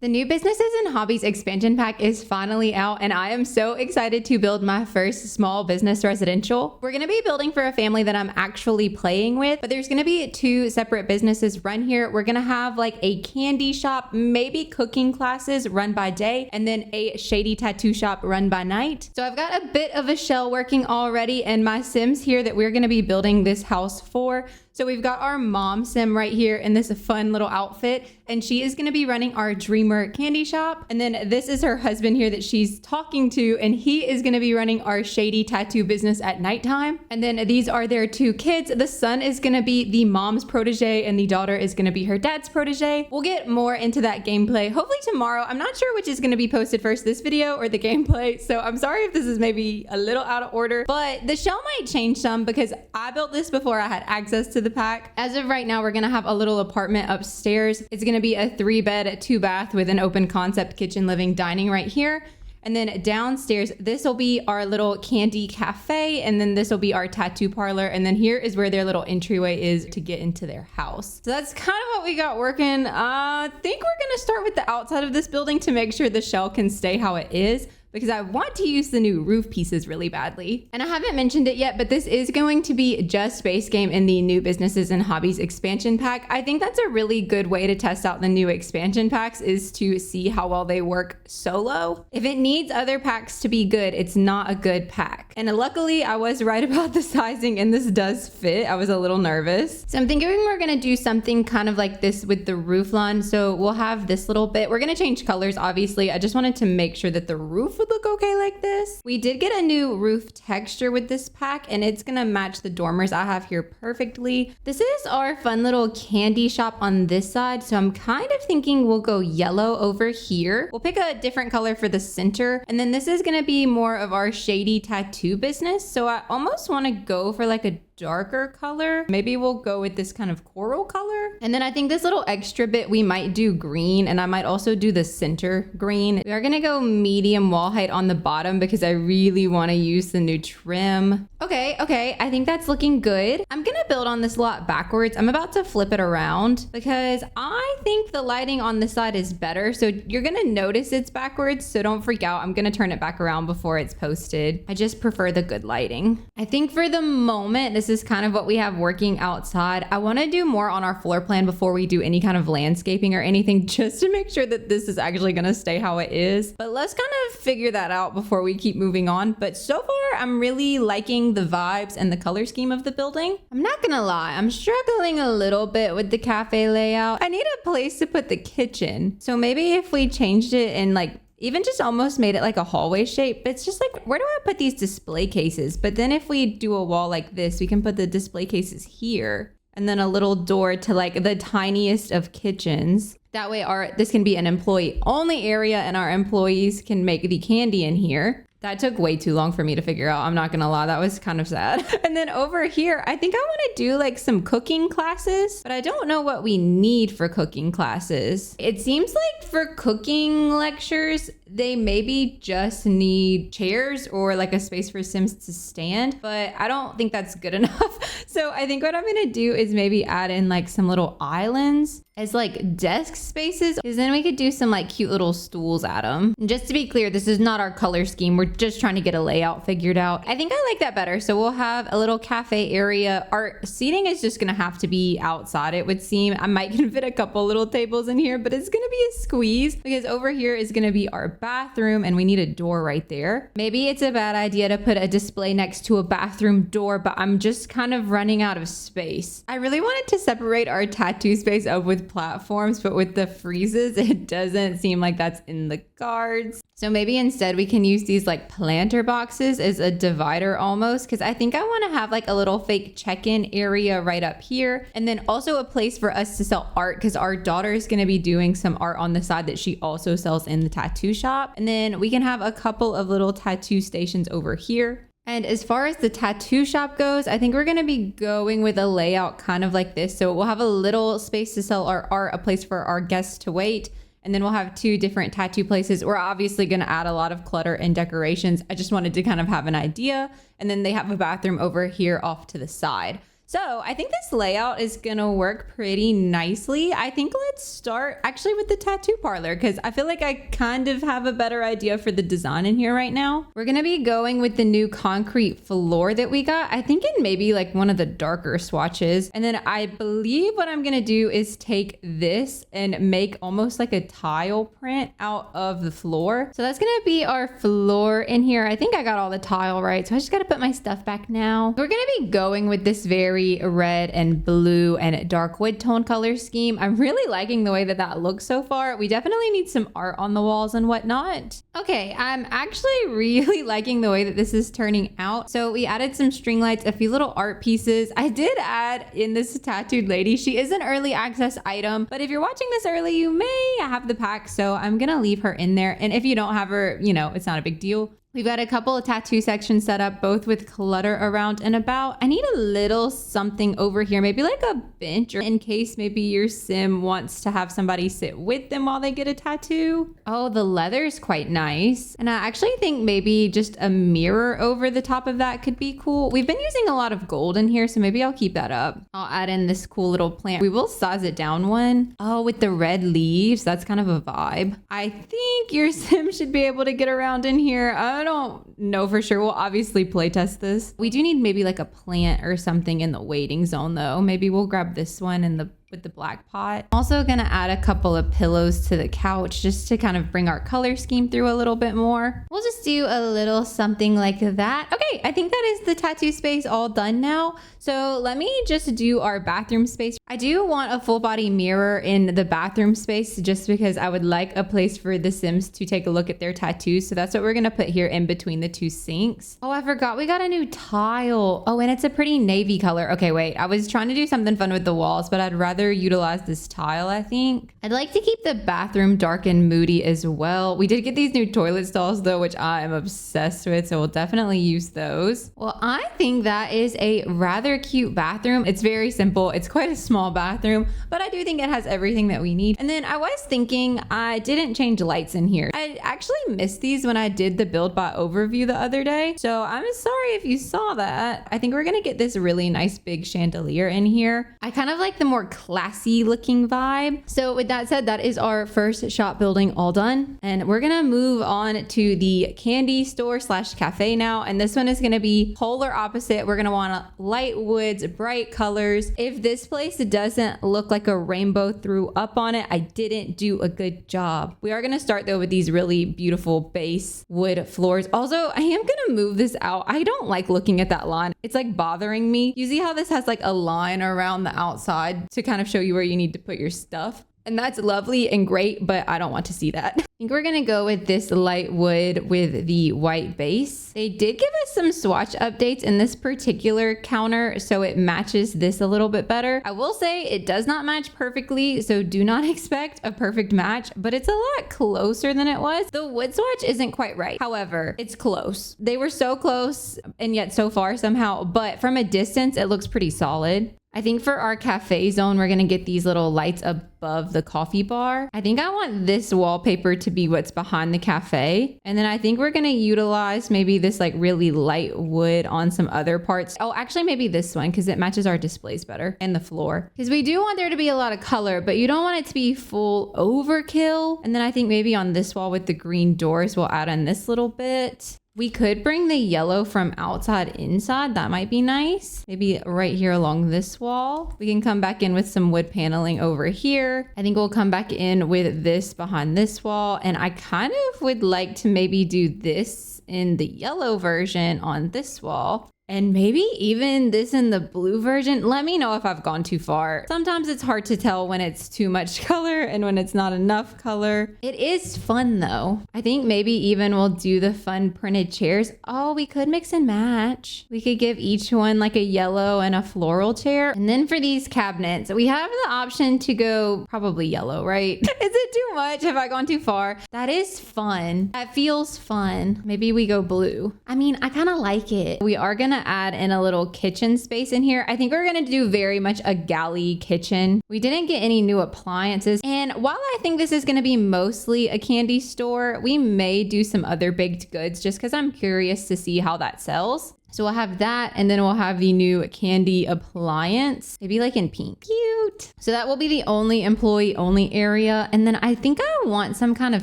The new Businesses and Hobbies Expansion Pack is finally out, and I am so excited to build my first small business residential. We're going to be building for a family that I'm actually playing with, but there's going to be 2 separate businesses run here. We're going to have like a candy shop, maybe cooking classes run by day, and then a shady tattoo shop run by night. So I've got a bit of a shell working already, and my Sims here that we're going to be building this house for. So we've got our mom sim right here in this fun little outfit, and she is going to be running our Dreamer candy shop. And then this is her husband here that she's talking to, and he is going to be running our shady tattoo business at nighttime. And then these are their 2 kids. The son is going to be the mom's protege, and the daughter is going to be her dad's protege. We'll get more into that gameplay hopefully tomorrow. I'm not sure which is going to be posted first, this video or the gameplay. So I'm sorry if this is maybe a little out of order, but the shell might change some because I built this before I had access to the pack. As of right now, we're gonna have a little apartment upstairs. It's gonna be a 3-bed, 2-bath with an open concept kitchen, living, dining right here. And then downstairs, this will be our little candy cafe, and then this will be our tattoo parlor. And then here is where their little entryway is to get into their house. So that's kind of what we got working. I think we're gonna start with the outside of this building to make sure the shell can stay how it is, because I want to use the new roof pieces really badly. And I haven't mentioned it yet, but this is going to be just base game in the new Businesses and Hobbies Expansion Pack. I think that's a really good way to test out the new expansion packs, is to see how well they work solo. If it needs other packs to be good, it's not a good pack. And luckily I was right about the sizing, and this does fit. I was a little nervous. So I'm thinking we're gonna do something kind of like this with the roof line. So we'll have this little bit. We're gonna change colors, obviously. I just wanted to make sure that the roof would look okay like this. We did get a new roof texture with this pack, and it's gonna match the dormers I have here perfectly. This is our fun little candy shop on this side, so I'm kind of thinking we'll go yellow over here. We'll pick a different color for the center, and then this is gonna be more of our shady tattoo business. So I almost want to go for like a darker color. Maybe we'll go with this kind of coral color. And then I think this little extra bit we might do green, and I might also do the center green. We are gonna go medium wall height on the bottom because I really want to use the new trim. Okay, I think that's looking good. I'm gonna build on this lot backwards. I'm about to flip it around because I think the lighting on this side is better. So you're gonna notice it's backwards, so don't freak out. I'm gonna turn it back around before it's posted. I just prefer the good lighting. I think for the moment, this is kind of what we have working outside. I want to do more on our floor plan before we do any kind of landscaping or anything, just to make sure that this is actually going to stay how it is. But let's kind of figure that out before we keep moving on. But so far, I'm really liking the vibes and the color scheme of the building. I'm not gonna lie, I'm struggling a little bit with the cafe layout. I need a place to put the kitchen. So maybe if we changed it and like even just almost made it like a hallway shape. It's just like, where do I put these display cases? But then if we do a wall like this, we can put the display cases here, and then a little door to like the tiniest of kitchens. That way this can be an employee only area, and our employees can make the candy in here. That took way too long for me to figure out. I'm not gonna lie, that was kind of sad. And then over here, I think I wanna do like some cooking classes, but I don't know what we need for cooking classes. It seems like for cooking lectures, they maybe just need chairs or like a space for Sims to stand, but I don't think that's good enough. So I think what I'm gonna do is maybe add in like some little islands as like desk spaces, because then we could do some like cute little stools at them. And just to be clear, this is not our color scheme. We're just trying to get a layout figured out. I think I like that better. So we'll have a little cafe area. Our seating is just gonna have to be outside, it would seem. I might can fit a couple little tables in here, but it's gonna be a squeeze because over here is gonna be our bathroom, and we need a door right there. Maybe it's a bad idea to put a display next to a bathroom door, but I'm just kind of running out of space. I really wanted to separate our tattoo space up with platforms, but with the freezes, it doesn't seem like that's in the cards. So maybe instead we can use these like planter boxes as a divider almost, because I think I want to have like a little fake check-in area right up here, and then also a place for us to sell art, because our daughter is going to be doing some art on the side that she also sells in the tattoo shop. And then we can have a couple of little tattoo stations over here. And as far as the tattoo shop goes, I think we're going to be going with a layout kind of like this. So we'll have a little space to sell our art, a place for our guests to wait, and then we'll have 2 different tattoo places. We're obviously going to add a lot of clutter and decorations. I just wanted to kind of have an idea. And then they have a bathroom over here off to the side. So I think this layout is gonna work pretty nicely. I think let's start actually with the tattoo parlor because I feel like I kind of have a better idea for the design in here right now. We're gonna be going with the new concrete floor that we got. I think in maybe like one of the darker swatches. And then I believe what I'm gonna do is take this and make almost like a tile print out of the floor. So that's gonna be our floor in here. I think I got all the tile right. So I just gotta put my stuff back now. We're gonna be going with this very red and blue and dark wood tone color scheme. I'm really liking the way that that looks so far. We definitely need some art on the walls and whatnot. Okay, I'm actually really liking the way that this is turning out. So we added some string lights, a few little art pieces. I did add in this tattooed lady. She is an early access item, but if you're watching this early, you may have the pack. So I'm gonna leave her in there. And if you don't have her, you know, it's not a big deal. We've got a couple of tattoo sections set up, both with clutter around and about. I need a little something over here, maybe like a bench, or in case maybe your sim wants to have somebody sit with them while they get a tattoo. Oh, the leather is quite nice. And I actually think maybe just a mirror over the top of that could be cool. We've been using a lot of gold in here, so maybe I'll keep that up. I'll add in this cool little plant. We will size it down one. Oh, with the red leaves, that's kind of a vibe. I think your sim should be able to get around in here. I don't know for sure. We'll obviously play test this. We do need maybe like a plant or something in the waiting zone though. Maybe we'll grab this one in the with the black pot. Also gonna add a couple of pillows to the couch just to kind of bring our color scheme through a little bit more. We'll just do a little something like that. Okay, I think that is the tattoo space all done now. So let me just do our bathroom space. I do want a full body mirror in the bathroom space just because I would like a place for the Sims to take a look at their tattoos. So that's what we're gonna put here in between the two sinks. Oh, I forgot we got a new tile. Oh, and it's a pretty navy color. Okay, wait, I was trying to do something fun with the walls, but I'd rather utilize this tile, I think. I'd like to keep the bathroom dark and moody as well. We did get these new toilet stalls though, which I am obsessed with, so we'll definitely use those. Well, I think that is a rather cute bathroom. It's very simple. It's quite a small bathroom, but I do think it has everything that we need. And then I was thinking I didn't change lights in here. I actually missed these when I did the BuildBuy overview the other day, so I'm sorry if you saw that. I think we're gonna get this really nice big chandelier in here. I kind of like the more classy looking vibe. So with that said, that is our first shop building all done. And we're gonna move on to the candy store slash cafe now. And this one is gonna be polar opposite. We're gonna want light woods, bright colors. If this place doesn't look like a rainbow threw up on it, I didn't do a good job. We are gonna start though with these really beautiful base wood floors. Also, I am gonna move this out. I don't like looking at that line. It's like bothering me. You see how this has like a line around the outside to kind of show you where you need to put your stuff? And that's lovely and great, but I don't want to see that. I think we're gonna go with this light wood with the white base. They did give us some swatch updates in this particular counter, so it matches this a little bit better. I will say it does not match perfectly, so do not expect a perfect match, but it's a lot closer than it was. The wood swatch isn't quite right. However, it's close. They were so close and yet so far somehow, but from a distance, it looks pretty solid. I think for our cafe zone, we're gonna get these little lights above the coffee bar. I think I want this wallpaper to be what's behind the cafe. And then I think we're gonna utilize maybe this like really light wood on some other parts. Oh, actually maybe this one because it matches our displays better and the floor. Because we do want there to be a lot of color, but you don't want it to be full overkill. And then I think maybe on this wall with the green doors, we'll add in this little bit. We could bring the yellow from outside inside. That might be nice. Maybe right here along this wall. We can come back in with some wood paneling over here. I think we'll come back in with this behind this wall. And I kind of would like to maybe do this in the yellow version on this wall. And maybe even this in the blue version. Let me know if I've gone too far. Sometimes it's hard to tell when it's too much color and when it's not enough color. It is fun though. I think maybe even we'll do the fun printed chairs. Oh, we could mix and match. We could give each one like a yellow and a floral chair. And then for these cabinets, we have the option to go probably yellow, right? Is it too much? Have I gone too far? That is fun. That feels fun. Maybe we go blue. I mean, I kind of like it. We are gonna add in a little kitchen space in here. I think we're gonna do very much a galley kitchen. We didn't get any new appliances. And while I think this is gonna be mostly a candy store, we may do some other baked goods just because I'm curious to see how that sells. So we'll have that, and then we'll have the new candy appliance, maybe like in pink. Cute. So that will be the only employee only area. And then I think I want some kind of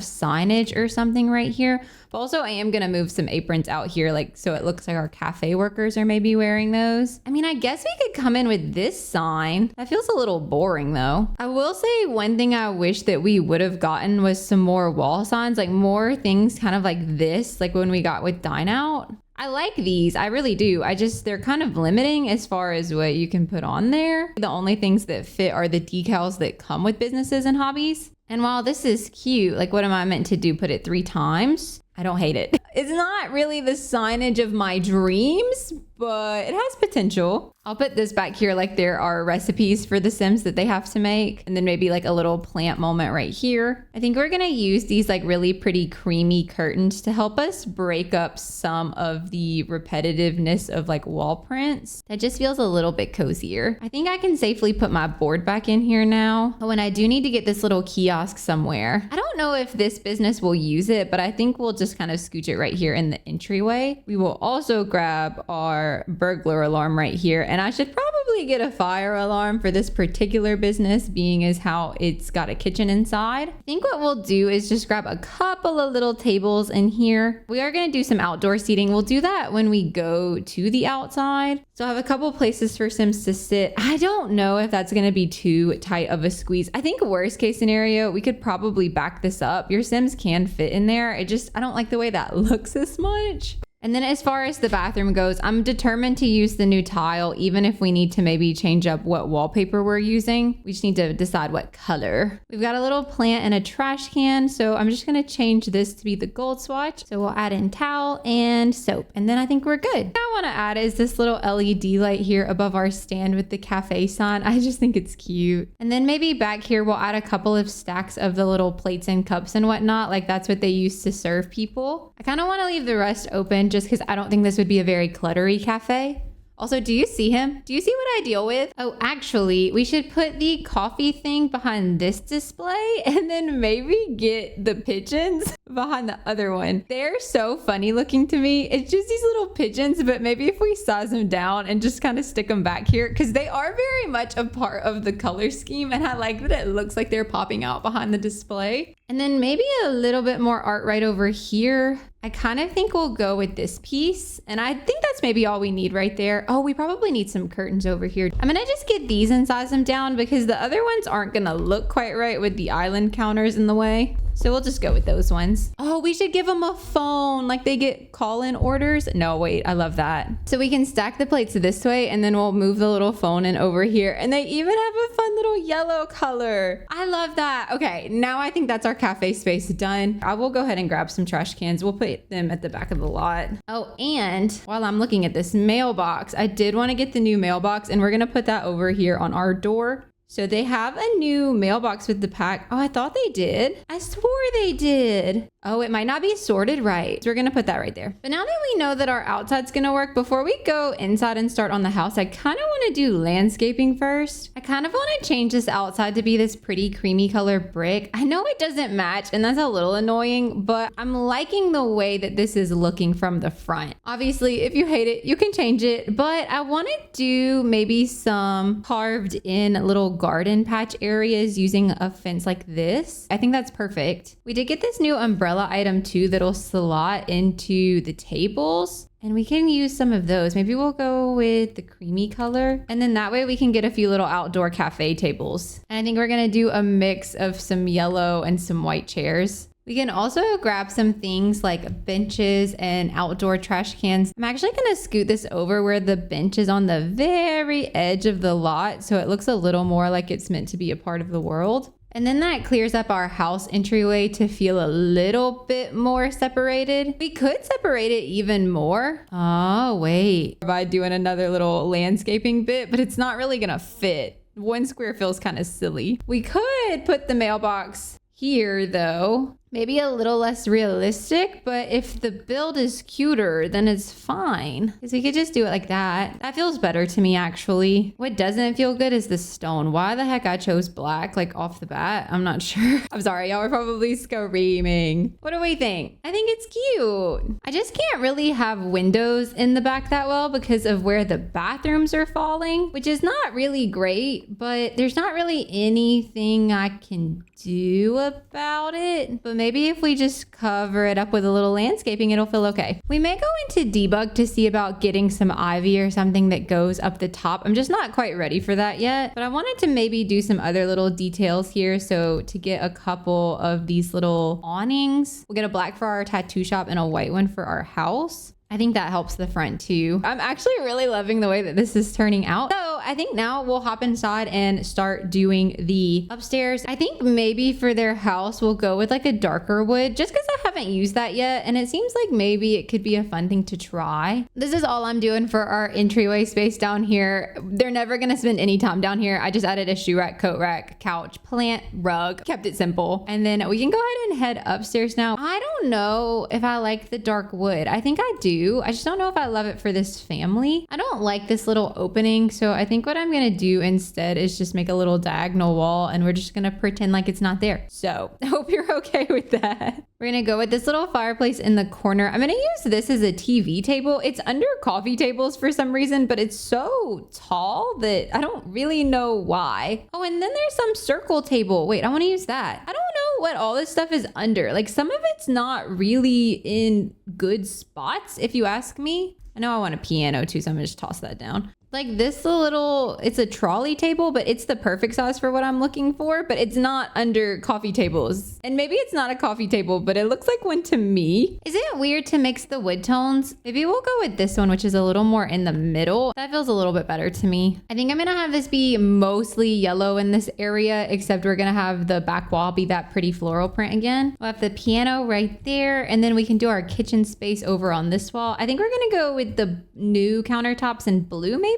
signage or something right here. But also I am gonna move some aprons out here, like so it looks like our cafe workers are maybe wearing those. I mean, I guess we could come in with this sign. That feels a little boring though. I will say one thing I wish that we would have gotten was some more wall signs, like more things kind of like this, like when we got with Dine Out. I like these, I really do. They're kind of limiting as far as what you can put on there. The only things that fit are the decals that come with businesses and hobbies. And while this is cute, like what am I meant to do? Put it 3 times? I don't hate it. It's not really the signage of my dreams, but it has potential. I'll put this back here like there are recipes for the Sims that they have to make. And then maybe like a little plant moment right here. I think we're gonna use these like really pretty creamy curtains to help us break up some of the repetitiveness of like wall prints. That just feels a little bit cozier. I think I can safely put my board back in here now. Oh, and I do need to get this little kiosk somewhere. I don't know if this business will use it, but I think we'll just kind of scooch it right here in the entryway. We will also grab our burglar alarm right here, and I should probably get a fire alarm for this particular business, being as how it's got a kitchen inside. I think what we'll do is just grab a couple of little tables in here. We are going to do some outdoor seating. We'll do that when we go to the outside. So I have a couple places for Sims to sit. I don't know if that's going to be too tight of a squeeze. I think worst case scenario, we could probably back this up. Your Sims can fit in there. I don't like the way that looks as much. And then as far as the bathroom goes, I'm determined to use the new tile, even if we need to maybe change up what wallpaper we're using. We just need to decide what color. We've got a little plant and a trash can, so I'm just gonna change this to be the gold swatch. So we'll add in towel and soap, and then I think we're good. What I wanna add is this little LED light here above our stand with the cafe sign. I just think it's cute. And then maybe back here, we'll add a couple of stacks of the little plates and cups and whatnot, like that's what they use to serve people. I kinda wanna leave the rest open just because I don't think this would be a very cluttery cafe. Also, do you see him? Do you see what I deal with? Oh, actually, we should put the coffee thing behind this display and then maybe get the pigeons behind the other one. They're so funny looking to me. It's just these little pigeons, but maybe if we size them down and just kind of stick them back here, because they are very much a part of the color scheme, and I like that it looks like they're popping out behind the display. And then maybe a little bit more art right over here. I kind of think we'll go with this piece, and I think that's maybe all we need right there. Oh, we probably need some curtains over here. I'm gonna just get these and size them down because the other ones aren't gonna look quite right with the island counters in the way. So we'll just go with those ones. Oh, we should give them a phone, like they get call-in orders. No, wait, I love that. So we can stack the plates this way, and then we'll move the little phone in over here. And they even have a fun little yellow color. I love that. Okay, now I think that's our cafe space done. I will go ahead and grab some trash cans. We'll put them at the back of the lot. Oh, and while I'm looking at this mailbox, I did want to get the new mailbox, and we're gonna put that over here on our door. So they have a new mailbox with the pack. Oh, I thought they did. I swore they did. Oh, it might not be sorted right. So we're gonna put that right there. But now that we know that our outside's gonna work, before we go inside and start on the house, I kind of want to do landscaping first. I kind of want to change this outside to be this pretty creamy color brick. I know it doesn't match, and that's a little annoying, but I'm liking the way that this is looking from the front. Obviously, if you hate it, you can change it, but I want to do maybe some carved in little garden patch areas using a fence like this. I think that's perfect. We did get this new umbrella item too that'll slot into the tables, and we can use some of those. Maybe we'll go with the creamy color, and then that way we can get a few little outdoor cafe tables. And I think we're gonna do a mix of some yellow and some white chairs. We can also grab some things like benches and outdoor trash cans. I'm actually gonna scoot this over where the bench is on the very edge of the lot, so it looks a little more like it's meant to be a part of the world. And then that clears up our house entryway to feel a little bit more separated. We could separate it even more. Oh, wait. By doing another little landscaping bit, but it's not really gonna fit. One square feels kind of silly. We could put the mailbox here though, Maybe a little less realistic, but if the build is cuter, then it's fine. Because we could just do it like that. That feels better to me, actually. What doesn't feel good is the stone. Why the heck I chose black, like off the bat? I'm not sure. I'm sorry, y'all are probably screaming. What do we think? I think it's cute. I just can't really have windows in the back that well because of where the bathrooms are falling, which is not really great, but there's not really anything I can do about it. But maybe if we just cover it up with a little landscaping, it'll feel okay. We may go into debug to see about getting some ivy or something that goes up the top. I'm just not quite ready for that yet, but I wanted to maybe do some other little details here. So to get a couple of these little awnings, we'll get a black for our tattoo shop and a white one for our house. I think that helps the front too. I'm actually really loving the way that this is turning out. So I think now we'll hop inside and start doing the upstairs. I think maybe for their house, we'll go with like a darker wood just because I haven't used that yet. And it seems like maybe it could be a fun thing to try. This is all I'm doing for our entryway space down here. They're never going to spend any time down here. I just added a shoe rack, coat rack, couch, plant, rug, kept it simple. And then we can go ahead and head upstairs now. I don't know if I like the dark wood. I think I do. I just don't know if I love it for this family. I don't like this little opening. So I think what I'm going to do instead is just make a little diagonal wall and we're just going to pretend like it's not there. So I hope you're okay with that. We're going to go with this little fireplace in the corner. I'm going to use this as a TV table. It's under coffee tables for some reason, but it's so tall that I don't really know why. Oh, and then there's some circle table. Wait, I want to use that. I don't know what all this stuff is under. Like some of it's not really in good spots, if you ask me. I know I want a piano too, so I'm gonna just toss that down. Like this little, it's a trolley table, but it's the perfect size for what I'm looking for, but it's not under coffee tables. And maybe it's not a coffee table, but it looks like one to me. Is it weird to mix the wood tones? Maybe we'll go with this one, which is a little more in the middle. That feels a little bit better to me. I think I'm gonna have this be mostly yellow in this area, except we're gonna have the back wall be that pretty floral print again. We'll have the piano right there, and then we can do our kitchen space over on this wall. I think we're gonna go with the new countertops in blue, maybe?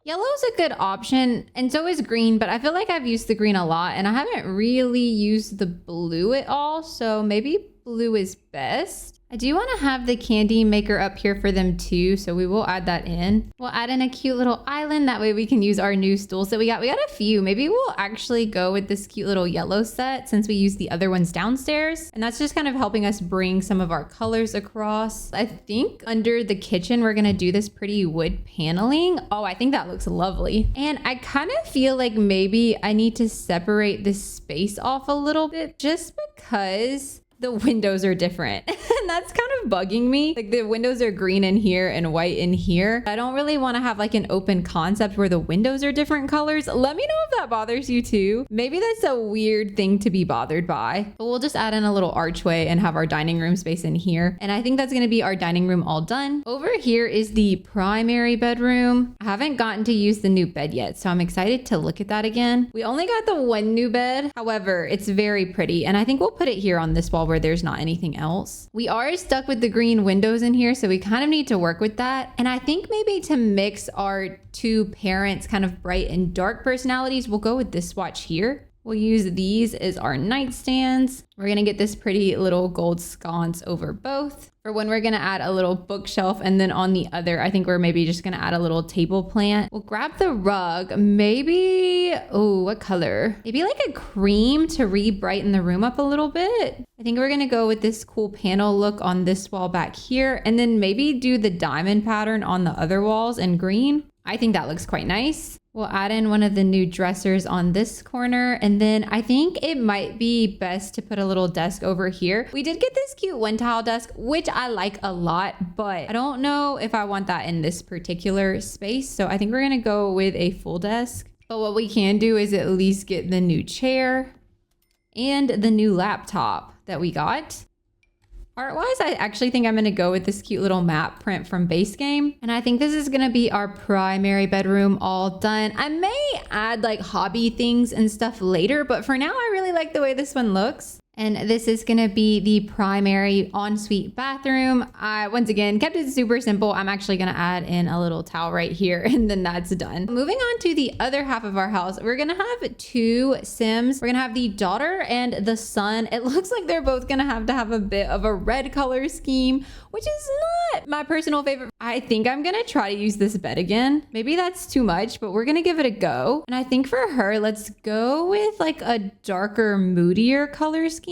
Yellow's a good option, and so is green, but I feel like I've used the green a lot, and I haven't really used the blue at all, so maybe blue is best. I do want to have the candy maker up here for them too, so we will add that in. We'll add in a cute little island, that way we can use our new stools that we got. We got a few. Maybe we'll actually go with this cute little yellow set since we use the other ones downstairs. And that's just kind of helping us bring some of our colors across. I think under the kitchen, we're going to do this pretty wood paneling. Oh, I think that looks lovely. And I kind of feel like maybe I need to separate this space off a little bit just because the windows are different. And that's kind of bugging me. Like the windows are green in here and white in here. I don't really want to have like an open concept where the windows are different colors. Let me know if that bothers you too. Maybe that's a weird thing to be bothered by. But we'll just add in a little archway and have our dining room space in here. And I think that's going to be our dining room all done. Over here is the primary bedroom. I haven't gotten to use the new bed yet, so I'm excited to look at that again. We only got the one new bed. However, it's very pretty. And I think we'll put it here on this wall where there's not anything else. We are stuck with the green windows in here, so we kind of need to work with that. And I think maybe to mix our two parents' kind of bright and dark personalities, we'll go with this swatch here. We'll use these as our nightstands. We're gonna get this pretty little gold sconce over both. For when we're gonna add a little bookshelf, and then on the other, I think we're maybe just gonna add a little table plant. We'll grab the rug, maybe, oh, what color? Maybe like a cream to re-brighten the room up a little bit. I think we're gonna go with this cool panel look on this wall back here, and then maybe do the diamond pattern on the other walls in green. I think that looks quite nice. We'll add in one of the new dressers on this corner. And then I think it might be best to put a little desk over here. We did get this cute one tile desk, which I like a lot, but I don't know if I want that in this particular space. So I think we're gonna go with a full desk. But what we can do is at least get the new chair and the new laptop that we got. Art-wise, I actually think I'm going to go with this cute little map print from Base Game. And I think this is going to be our primary bedroom all done. I may add like hobby things and stuff later, but for now, I really like the way this one looks. And this is gonna be the primary ensuite bathroom. I, once again, kept it super simple. I'm actually gonna add in a little towel right here and then that's done. Moving on to the other half of our house, we're gonna have two Sims. We're gonna have the daughter and the son. It looks like they're both gonna have to have a bit of a red color scheme, which is not my personal favorite. I think I'm gonna try to use this bed again. Maybe that's too much, but we're gonna give it a go. And I think for her, let's go with like a darker, moodier color scheme.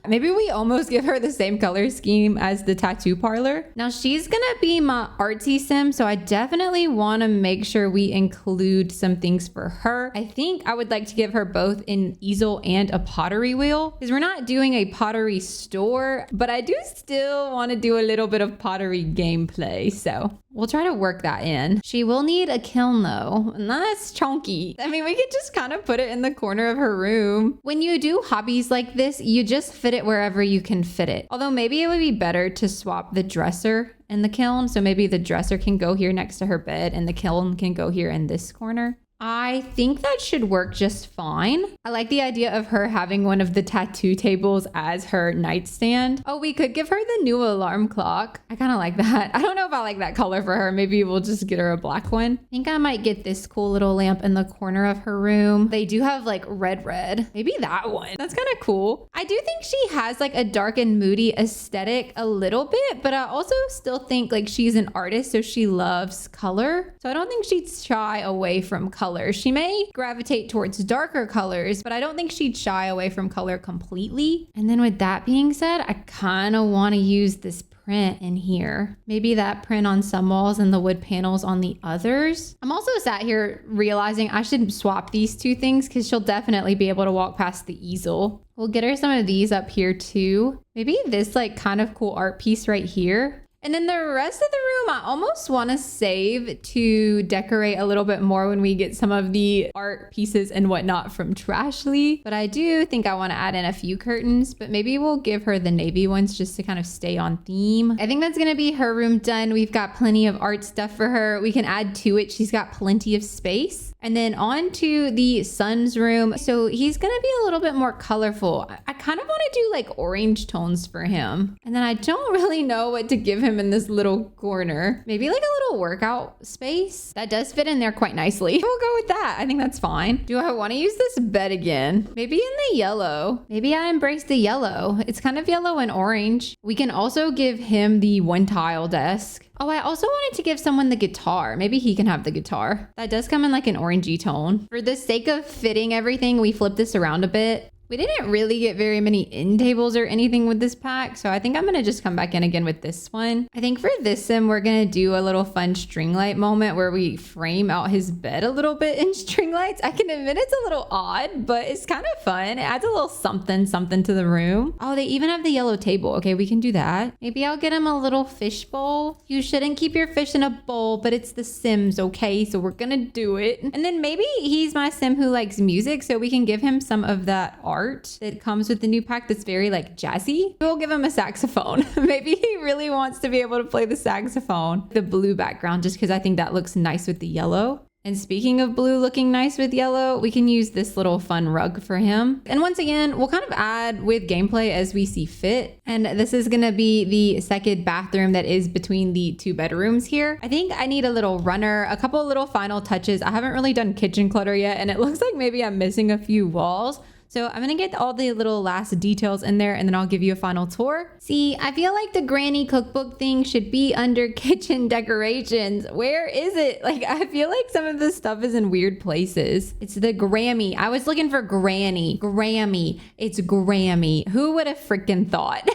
Maybe we almost give her the same color scheme as the tattoo parlor. Now she's gonna be my artsy Sim, so I definitely wanna make sure we include some things for her. I think I would like to give her both an easel and a pottery wheel because we're not doing a pottery store, but I do still wanna do a little bit of pottery gameplay. So we'll try to work that in. She will need a kiln though, and that's chunky. I mean, we could just kind of put it in the corner of her room. When you do hobbies like this, you just fit it wherever you can fit it. Although maybe it would be better to swap the dresser and the kiln. So maybe the dresser can go here next to her bed and the kiln can go here in this corner. I think that should work just fine. I like the idea of her having one of the tattoo tables as her nightstand. Oh, we could give her the new alarm clock. I kind of like that. I don't know if I like that color for her. Maybe we'll just get her a black one. I think I might get this cool little lamp in the corner of her room. They do have like red. Maybe that one. That's kind of cool. I do think she has like a dark and moody aesthetic a little bit, but I also still think like she's an artist, so she loves color. So I don't think she'd shy away from color. She may gravitate towards darker colors, but I don't think she'd shy away from color completely. And then with that being said, I kind of want to use this print in here. Maybe that print on some walls and the wood panels on the others. I'm also sat here realizing I should swap these two things because she'll definitely be able to walk past the easel. We'll get her some of these up here too. Maybe this like kind of cool art piece right here. And then the rest of the room, I almost want to save to decorate a little bit more when we get some of the art pieces and whatnot from Trashly. But I do think I want to add in a few curtains, but maybe we'll give her the navy ones just to kind of stay on theme. I think that's going to be her room done. We've got plenty of art stuff for her. We can add to it. She's got plenty of space. And then on to the son's room. So he's going to be a little bit more colorful. I kind of want to do like orange tones for him. And then I don't really know what to give him in this little corner. Maybe like a little workout space. That does fit in there quite nicely. We'll go with that. I think that's fine. Do I want to use this bed again? Maybe in the yellow. Maybe I embrace the yellow. It's kind of yellow and orange. We can also give him the one tile desk. Oh, I also wanted to give someone the guitar. Maybe he can have the guitar. That does come in like an orangey tone. For the sake of fitting everything, we flip this around a bit. We didn't really get very many end tables or anything with this pack, so I think I'm going to just come back in again with this one. I think for this sim, we're going to do a little fun string light moment where we frame out his bed a little bit in string lights. I can admit it's a little odd, but it's kind of fun. It adds a little something to the room. Oh, they even have the yellow table. Okay, we can do that. Maybe I'll get him a little fish bowl. You shouldn't keep your fish in a bowl, but it's the Sims, okay? So we're going to do it. And then maybe he's my sim who likes music, so we can give him some of that art that comes with the new pack that's very like jazzy. We'll give him a saxophone. Maybe he really wants to be able to play the saxophone. The blue background, just because I think that looks nice with the yellow. And speaking of blue looking nice with yellow, we can use this little fun rug for him. And once again, we'll kind of add with gameplay as we see fit. And this is gonna be the second bathroom that is between the two bedrooms here. I think I need a little runner, a couple of little final touches. I haven't really done kitchen clutter yet, and it looks like maybe I'm missing a few walls. So I'm gonna get all the little last details in there and then I'll give you a final tour. See, I feel like the granny cookbook thing should be under kitchen decorations. Where is it? Like, I feel like some of this stuff is in weird places. It's the Grammy. I was looking for granny. Grammy. It's Grammy. Who would have freaking thought?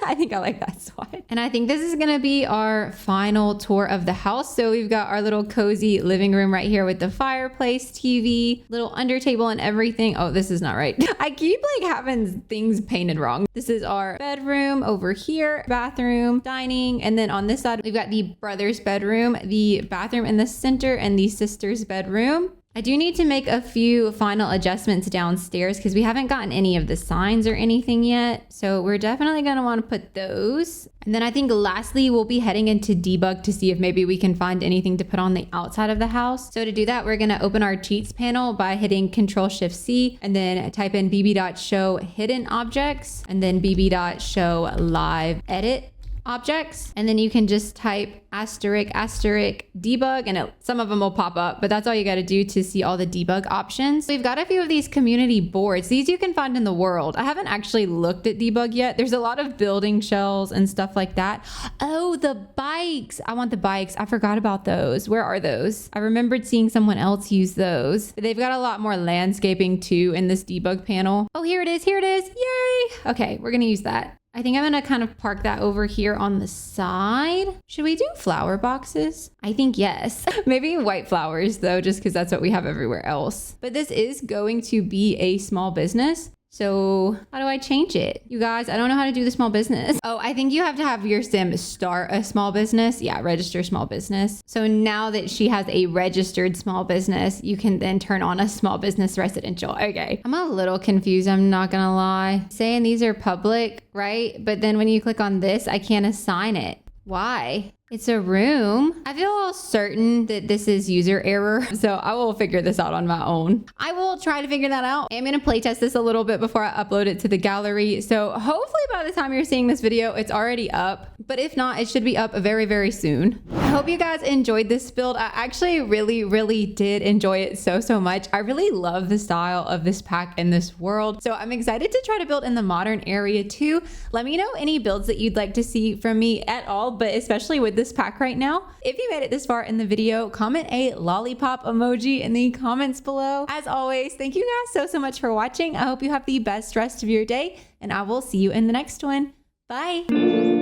I think I like that spot. And I think this is gonna be our final tour of the house. So we've got our little cozy living room right here with the fireplace, TV, little under table and everything. Oh, this is not right. I keep like having things painted wrong. This is our bedroom over here, bathroom, dining, and then on this side we've got the brother's bedroom, the bathroom in the center, and the sister's bedroom. I do need to make a few final adjustments downstairs because we haven't gotten any of the signs or anything yet. So we're definitely going to want to put those. And then I think lastly, we'll be heading into debug to see if maybe we can find anything to put on the outside of the house. So to do that, we're going to open our cheats panel by hitting Control-Shift-C and then type in bb.show hidden objects and then bb.show live edit objects, and then you can just type asterisk debug and some of them will pop up, but that's all you got to do to see all the debug options. We've got a few of these community boards. These you can find in the world. I haven't actually looked at debug yet. There's a lot of building shells and stuff like that. Oh, the bikes. I want the bikes. I forgot about those. Where are those? I remembered seeing someone else use those. They've got a lot more landscaping too in this debug panel. Oh, here it is. Here it is. Yay. Okay, we're going to use that. I think I'm going to kind of park that over here on the side. Should we do flower boxes? I think yes. Maybe white flowers though, just because that's what we have everywhere else. But this is going to be a small business. So how do I change it? You guys, I don't know how to do the small business. Oh, I think you have to have your sim start a small business. Yeah, register small business. So now that she has a registered small business, you can then turn on a small business residential. Okay. I'm a little confused. I'm not gonna lie. Saying these are public, right? But then when you click on this, I can't assign it. Why? It's a room. I feel certain that this is user error, so I will figure this out on my own. I will try to figure that out. I'm gonna play test this a little bit before I upload it to the gallery. So hopefully by the time you're seeing this video, it's already up. But if not, it should be up very, very soon. I hope you guys enjoyed this build. I actually really did enjoy it so much. I really love the style of this pack in this world. So I'm excited to try to build in the modern area too. Let me know any builds that you'd like to see from me at all, but especially with this pack right now. If you made it this far in the video, comment a lollipop emoji in the comments below. As always, thank you guys so much for watching. I hope you have the best rest of your day, and I will see you in the next one. Bye.